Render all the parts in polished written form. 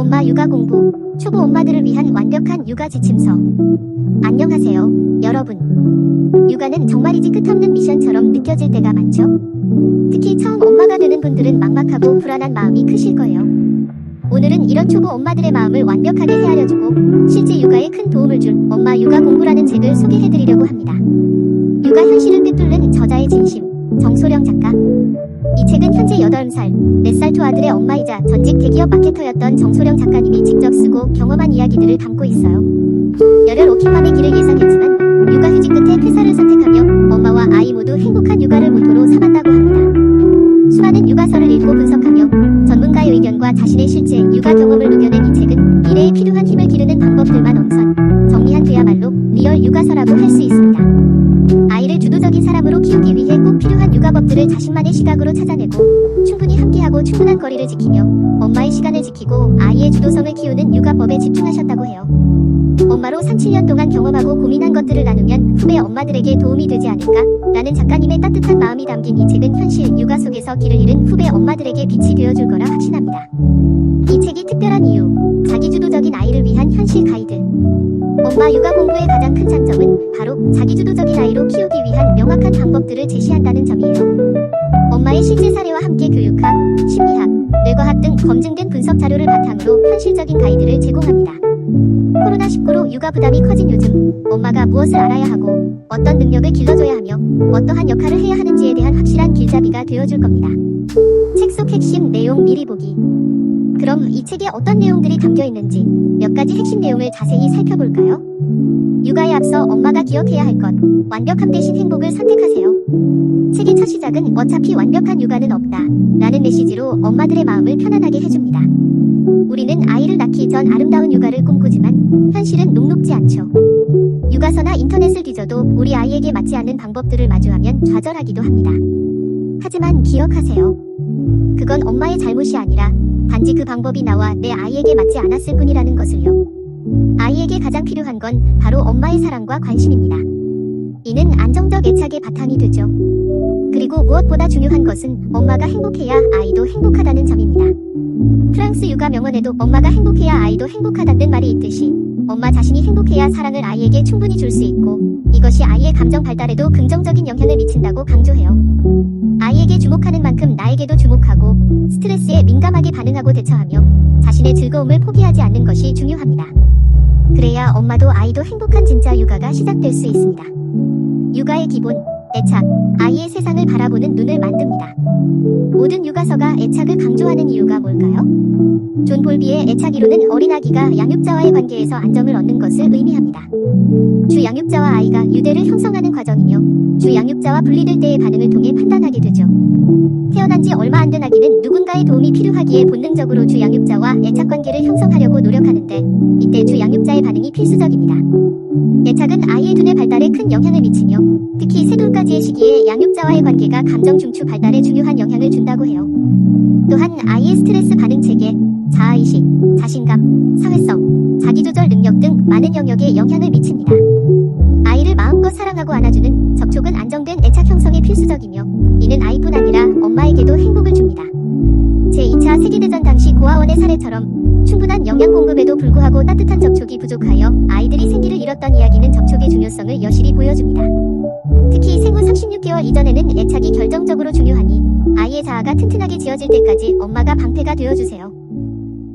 엄마 육아 공부, 초보 엄마들을 위한 완벽한 육아 지침서. 안녕하세요, 여러분. 육아는 정말이지 끝없는 미션처럼 느껴질 때가 많죠? 특히 처음 엄마가 되는 분들은 막막하고 불안한 마음이 크실 거예요. 오늘은 이런 초보 엄마들의 마음을 완벽하게 헤아려주고 실제 육아에 큰 도움을 줄 엄마 육아 공부라는 책을 소개해드리려고 합니다. 육아 현실을 꿰뚫는 저자의 진심, 정소령 작가. 이 책은 현재 8살, 4살 두 아들의 엄마이자 전직 대기업 마케터였던 정소령 작가님이 직접 쓰고 경험한 이야기들을 담고 있어요. 열혈 워킹맘의 길을 예상했지만 육아휴직 끝에 퇴사를 선택하며 엄마와 아이 모두 행복한 육아를 모토로 삼았다고 합니다. 수많은 육아서를 읽고 분석하며 전문가의 의견과 자신의 실제 육아 경험을 녹여낸 이 책은 미래에 필요한 힘을 기르는 방법들만 엄선 정리한 그야말로 리얼 육아서라고 할 수 있습니다. 아이를 주도적인 사람으로 키우기 위해 꼭 필요한 육아법들을 자신만의 시각으로 찾아내고 충분히 함께하고 충분한 거리를 지키며 엄마의 시간을 지키고 아이의 주도성을 키우는 육아법에 집중하셨다고 해요. 엄마로 3-7년 동안 경험하고 고민한 것들을 나누면 후배 엄마들에게 도움이 되지 않을까? 라는 작가님의 따뜻한 마음이 담긴 이 책은 현실 육아 속에서 길을 잃은 후배 엄마들에게 빛이 되어줄 거라 확신합니다. 이 책이 특별한 이유, 자기주도적인 아이를 위한 현실 가이드. 엄마 육아 공부의 가장 큰 장점은 바로 자기주도적인 아이로 키우기 위한 명확한 방법들을 제시한다는 점이에요. 엄마의 실제 사례와 함께 교육학, 심리학, 뇌과학 등 검증된 분석 자료를 바탕으로 현실적인 가이드를 제공합니다. 코로나19로 육아 부담이 커진 요즘 엄마가 무엇을 알아야 하고 어떤 능력을 길러줘야 하며 어떠한 역할을 해야 하는지에 대한 확실한 길잡이가 되어줄 겁니다. 책 속 핵심 내용 미리 보기. 그럼 이 책에 어떤 내용들이 담겨 있는지 몇 가지 핵심 내용을 자세히 살펴볼까요? 육아에 앞서 엄마가 기억해야 할 것, 완벽함 대신 행복을 선택하세요. 책의 첫 시작은 어차피 완벽한 육아는 없다 라는 메시지로 엄마들의 마음을 편안하게 해줍니다. 우리는 아이를 낳기 전 아름다운 육아를 꿈꾸지만 현실은 녹록지 않죠. 육아서나 인터넷을 뒤져도 우리 아이에게 맞지 않는 방법들을 마주하면 좌절하기도 합니다. 하지만 기억하세요. 그건 엄마의 잘못이 아니라 단지 그 방법이 나와 내 아이에게 맞지 않았을 뿐이라는 것을요. 아이에게 가장 필요한 건 바로 엄마의 사랑과 관심입니다. 이는 안정적 애착의 바탕이 되죠. 그리고 무엇보다 중요한 것은 엄마가 행복해야 아이도 행복하다는 점입니다. 프랑스 육아 명언에도 엄마가 행복해야 아이도 행복하다는 말이 있듯이 엄마 자신이 행복해야 사랑을 아이에게 충분히 줄 수 있고 이것이 아이의 감정 발달에도 긍정적인 영향을 미친다고 강조해요. 아이에게 주목하는 만큼 나에게도 주목하고 스트레스에 민감하게 반응하고 대처하며 자신의 즐거움을 포기하지 않는 것이 중요합니다. 그래야 엄마도 아이도 행복한 진짜 육아가 시작될 수 있습니다. 육아의 기본, 애착, 아이의 세상을 바라보는 눈을 만듭니다. 모든 육아서가 애착을 강조하는 이유가 뭘까요? 존 볼비의 애착 이론은 어린아기가 양육자와의 관계에서 안정을 얻는 것을 의미합니다. 주 양육자와 아이가 유대를 형성하는 과정이며 주 양육자와 분리될 때의 반응을 통해 판단하게 되죠. 태어난 지 얼마 안 된 아기는 누군가의 도움이 필요하기에 본능적으로 주 양육자와 애착 관계를 형성하려고 노력하는데 이때 주 양육자의 반응이 필수적입니다. 애착은 아이의 두뇌 발달에 큰 영향을 미치며 특히 세 돌까지의 시기에 양육자와의 관계가 감정 중추 발달에 중요한 영향을 준다고 해요. 또한 아이의 스트레스 반응 체계, 자아의식, 자신감, 사회성, 자기조절 능력 등 많은 영역에 영향을 미칩니다. 아이를 마음껏 사랑하고 안아주는 접촉은 안정된 애착 형성에 필수적이며 이는 아이뿐 아니라 엄마에게도 행복을 줍니다. 제2차 세계대전 당시 고아원의 사례처럼 충분한 영양 공급에도 불구하고 따뜻한 접촉이 부족하여 아이들이 생기를 잃었던 이야기는 접촉의 중요성을 여실히 보여줍니다. 특히 생후 36개월 이전에는 애착이 결정적으로 중요하니 아이의 자아가 튼튼하게 지어질 때까지 엄마가 방패가 되어주세요.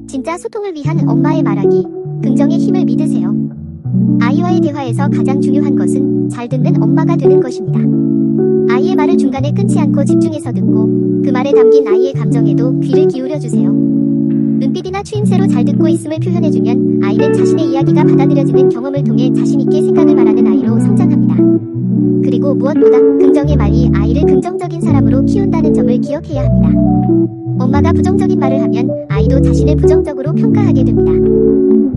진짜 소통을 위한 엄마의 말하기, 긍정의 힘을 믿으세요. 아이와의 대화에서 가장 중요한 것은 잘 듣는 엄마가 되는 것입니다. 아이의 말을 중간에 끊지 않고 집중해서 듣고 그 말에 담긴 아이의 감정에도 귀를 기울여주세요. 눈빛이나 추임새로 잘 듣고 있음을 표현해주면 아이는 자신의 이야기가 받아들여지는 경험을 통해 자신있게 생각을 말하는 아이로 성장합니다. 그리고 무엇보다 긍정의 말이 아이를 긍정적인 사람으로 키운다는 점을 기억해야 합니다. 엄마가 부정적인 말을 하면 아이도 자신을 부정적으로 평가하게 됩니다.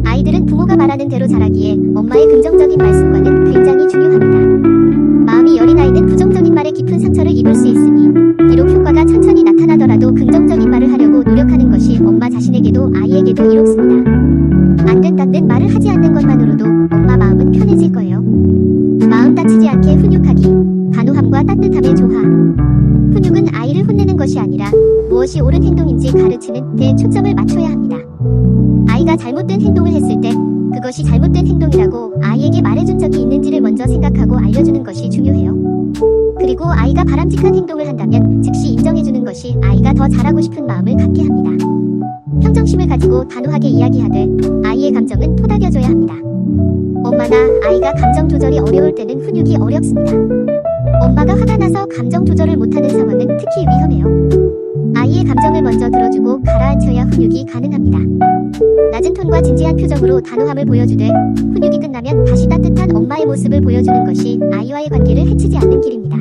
아이들은 부모가 말하는 대로 자라기에 엄마의 긍정적인 말씀과는 굉장히 중요합니다. 마음이 여린 아이는 부정적인 말에 깊은 상처를 입을 수 있으니 비록 효과가 천천히 나타나더라도 긍정적인 말을 하려고 노력하는 것이 엄마 자신에게도 아이에게도 이롭습니다. 안 된다는 말을 하지 않는 것만으로도 엄마 마음은 편해질 거예요. 마음 다치지 않게 훈육하기, 단호함과 따뜻함의 조화. 훈육은 아이를 혼내는 것이 아니라 무엇이 옳은 행동인지 가르치는 데 초점을 맞춰야 합니다. 아이가 잘못된 행동을 했을 때 그것이 잘못된 행동이라고 아이에게 말해준 적이 있는지를 먼저 생각하고 알려주는 것이 중요해요. 그리고 아이가 바람직한 행동을 한다면 즉시 인정해주는 것이 아이가 더 잘하고 싶은 마음을 갖게 합니다. 평정심을 가지고 단호하게 이야기하되 아이의 감정은 토닥여줘야 합니다. 엄마나 아이가 감정 조절이 어려울 때는 훈육이 어렵습니다. 엄마가 화가 나서 감정 조절을 못하는 상황은 특히 위험해요. 아이의 감정을 먼저 들어주고 가라앉혀야 훈육이 가능합니다. 낮은 톤과 진지한 표정으로 단호함을 보여주되 훈육이 끝나면 다시 따뜻한 엄마의 모습을 보여주는 것이 아이와의 관계를 해치지 않는 길입니다.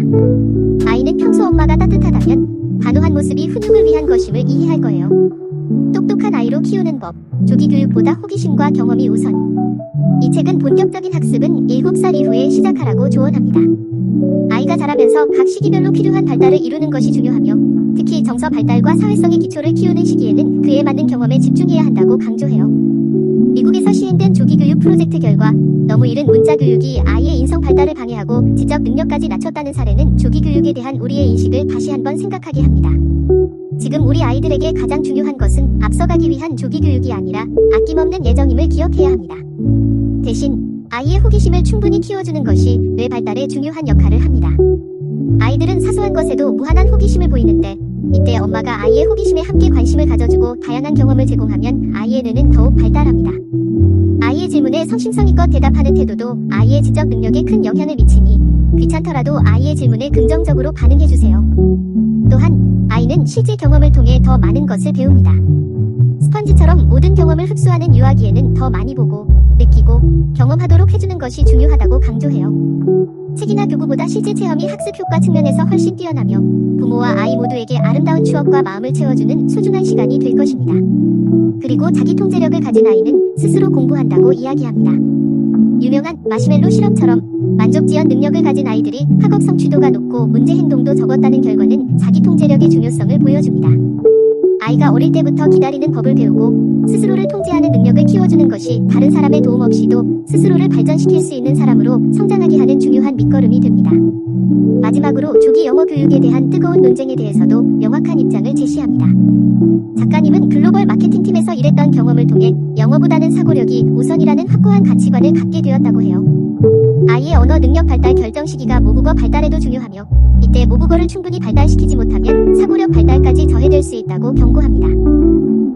아이는 평소 엄마가 따뜻하다면 단호한 모습이 훈육을 위한 것임을 이해할 거예요. 똑똑한 아이로 키우는 법, 조기 교육보다 호기심과 경험이 우선. 이 책은 본격적인 학습은 7살 이후에 시작하라고 조언합니다. 아이가 자라면서 각 시기별로 필요한 발달을 이루는 것이 중요하며 특히 정서 발달과 사회성의 기초를 키우는 시기에는 그에 맞는 경험에 집중해야 한다고 강조해요. 미국에서 시행된 조기교육 프로젝트 결과 너무 이른 문자교육이 아이의 인성 발달을 방해하고 지적 능력까지 낮췄다는 사례는 조기교육에 대한 우리의 인식을 다시 한번 생각하게 합니다. 지금 우리 아이들에게 가장 중요한 것은 앞서가기 위한 조기교육이 아니라 아낌없는 예정임을 기억해야 합니다. 대신 아이의 호기심을 충분히 키워주는 것이 뇌 발달에 중요한 역할을 합니다. 아이들은 사소한 것에도 무한한 호기심을 보이는데 이때 엄마가 아이의 호기심에 함께 관심을 가져주고 다양한 경험을 제공하면 아이의 뇌는 더욱 발달합니다. 아이의 질문에 성심성의껏 대답하는 태도도 아이의 지적 능력에 큰 영향을 미치니 귀찮더라도 아이의 질문에 긍정적으로 반응해주세요. 또한 아이는 실제 경험을 통해 더 많은 것을 배웁니다. 스펀지처럼 모든 경험을 흡수하는 유아기에는 더 많이 보고 느끼고 경험하도록 해주는 것이 중요하다고 강조해요. 책이나 교구보다 실제 체험이 학습 효과 측면에서 훨씬 뛰어나며 부모와 아이 모두에게 아름다운 추억과 마음을 채워주는 소중한 시간이 될 것입니다. 그리고 자기 통제력을 가진 아이는 스스로 공부한다고 이야기합니다. 유명한 마시멜로 실험처럼 만족지연 능력을 가진 아이들이 학업 성취도가 높고 문제 행동도 적었다는 결과는 자기 통제력의 중요성을 보여줍니다. 아이가 어릴 때부터 기다리는 법을 배우고 스스로를 통제하는 능력을 키워주는 것이 다른 사람의 도움 없이도 스스로를 발전시킬 수 있는 사람으로 성장하게 하는 중요한 밑거름이 됩니다. 마지막으로 조기 영어 교육에 대한 뜨거운 논쟁에 대해서도 명확한 입장을 제시합니다. 작가님은 글로벌 마케팅팀에서 일했던 경험을 통해 영어보다는 사고력이 우선이라는 확고한 가치관을 갖게 되었다고 해요. 아이의 언어 능력 발달 결정 시기가 모국어 발달에도 중요하며 이때 모국어를 충분히 발달시키지 못하면 사고력 발달까지 저해될 수 있다고 경고합니다.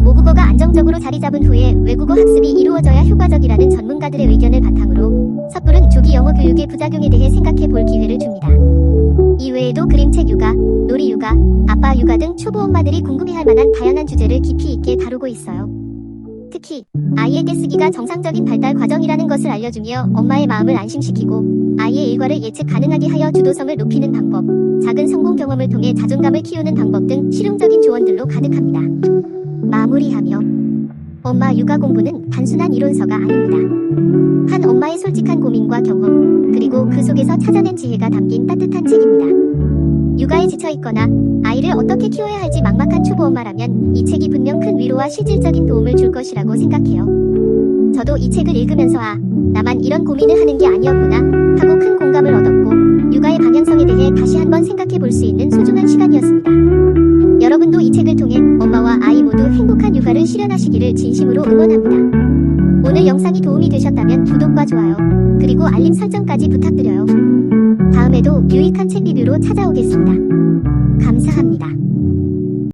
모국어가 안정적으로 자리 잡은 후에 외국어 학습이 이루어져야 효과적이라는 전문가들의 의견을 바탕으로 섣부른 조기 영어 교육의 부작용에 대해 생각해 볼 기회를 줍니다. 이외에도 그림책 육아, 놀이 육아, 아빠 육아 등 초보 엄마들이 궁금해할 만한 다양한 주제를 깊이 있게 다루고 있어요. 특히 아이의 떼쓰기가 정상적인 발달 과정이라는 것을 알려주며 엄마의 마음을 안심시키고 아이의 일과를 예측 가능하게 하여 주도성을 높이는 방법, 작은 성공 경험을 통해 자존감을 키우는 방법 등 실용적인 조언들로 가득합니다. 마무리하며 엄마 육아 공부는 단순한 이론서가 아닙니다. 한 엄마의 솔직한 고민과 경험, 그리고 그 속에서 찾아낸 지혜가 담긴 따뜻한 책입니다. 육아에 지쳐있거나 아이를 어떻게 키워야 할지 막막한 초보 엄마라면 이 책이 분명 큰 위로와 실질적인 도움을 줄 것이라고 생각해요. 저도 이 책을 읽으면서 나만 이런 고민을 하는 게 아니었구나 하고 큰 공감을 얻었고 육아의 방향성에 대해 다시 한번 생각해 볼 수 있는 소중한 시간이었습니다. 여러분도 이 책을 통해 엄마와 아이 모두 행복한 육아를 실현하시기를 진심으로 응원합니다. 오늘 영상이 도움이 되셨다면 구독과 좋아요, 그리고 알림 설정까지 부탁드려요. 다음에도 유익한 책 리뷰로 찾아오겠습니다. 감사합니다.